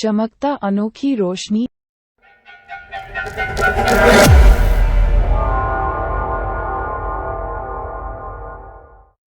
चमकता अनोखी रोशनी।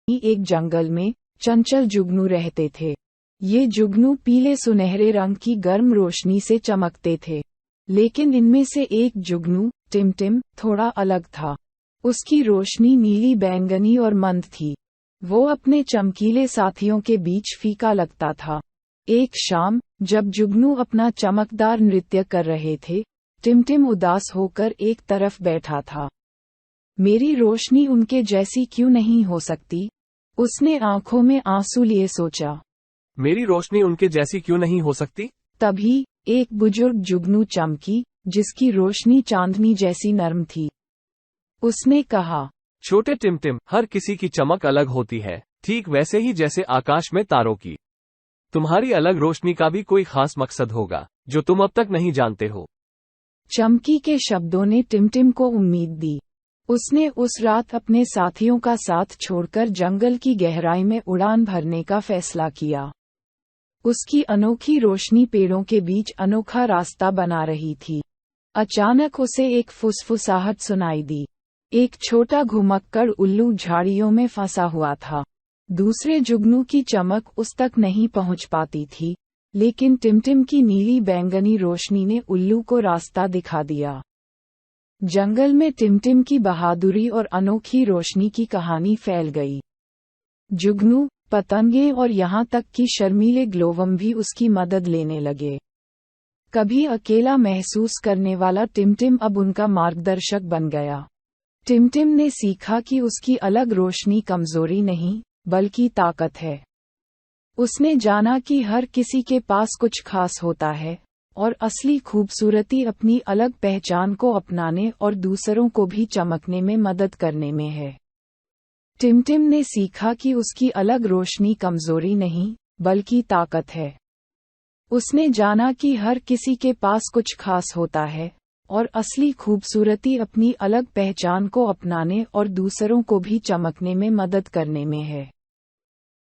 एक जंगल में चंचल जुगनू रहते थे। ये जुगनू पीले सुनहरे रंग की गर्म रोशनी से चमकते थे, लेकिन इनमें से एक जुगनू टिमटिम थोड़ा अलग था। उसकी रोशनी नीली बैंगनी और मंद थी। वो अपने चमकीले साथियों के बीच फीका लगता था। एक शाम जब जुगनू अपना चमकदार नृत्य कर रहे थे, टिमटिम उदास होकर एक तरफ बैठा था। मेरी रोशनी उनके जैसी क्यों नहीं हो सकती? उसने आंखों में आंसू लिए सोचा। मेरी रोशनी उनके जैसी क्यों नहीं हो सकती? तभी एक बुजुर्ग जुगनू चमकी, जिसकी रोशनी चांदनी जैसी नर्म थी। उसने कहा, छोटे टिमटिम, हर किसी की चमक अलग होती है, ठीक वैसे ही जैसे आकाश में तारों की। तुम्हारी अलग रोशनी का भी कोई खास मकसद होगा, जो तुम अब तक नहीं जानते हो। चमकी के शब्दों ने टिमटिम को उम्मीद दी। उसने उस रात अपने साथियों का साथ छोड़कर जंगल की गहराई में उड़ान भरने का फैसला किया। उसकी अनोखी रोशनी पेड़ों के बीच अनोखा रास्ता बना रही थी। अचानक उसे एक फुसफुसाहट सुनाई दी। एक छोटा घुमक्कड़ उल्लू झाड़ियों में फंसा हुआ था। दूसरे जुगनू की चमक उस तक नहीं पहुंच पाती थी, लेकिन टिमटिम की नीली बैंगनी रोशनी ने उल्लू को रास्ता दिखा दिया। जंगल में टिमटिम की बहादुरी और अनोखी रोशनी की कहानी फैल गई। जुगनू, पतंगे और यहाँ तक कि शर्मीले ग्लोवम भी उसकी मदद लेने लगे। कभी अकेला महसूस करने वाला टिमटिम अब उनका मार्गदर्शक बन गया। टिमटिम ने सीखा कि उसकी अलग रोशनी कमजोरी नहीं, बल्कि ताकत है। उसने जाना कि हर किसी के पास कुछ खास होता है, और असली खूबसूरती अपनी अलग पहचान को अपनाने और दूसरों को भी चमकने में मदद करने में है। टिमटिम ने सीखा कि उसकी अलग रोशनी कमजोरी नहीं, बल्कि ताकत है। उसने जाना कि हर किसी के पास कुछ खास होता है, और असली खूबसूरती अपनी अलग पहचान को अपनाने और दूसरों को भी चमकने में मदद करने में है।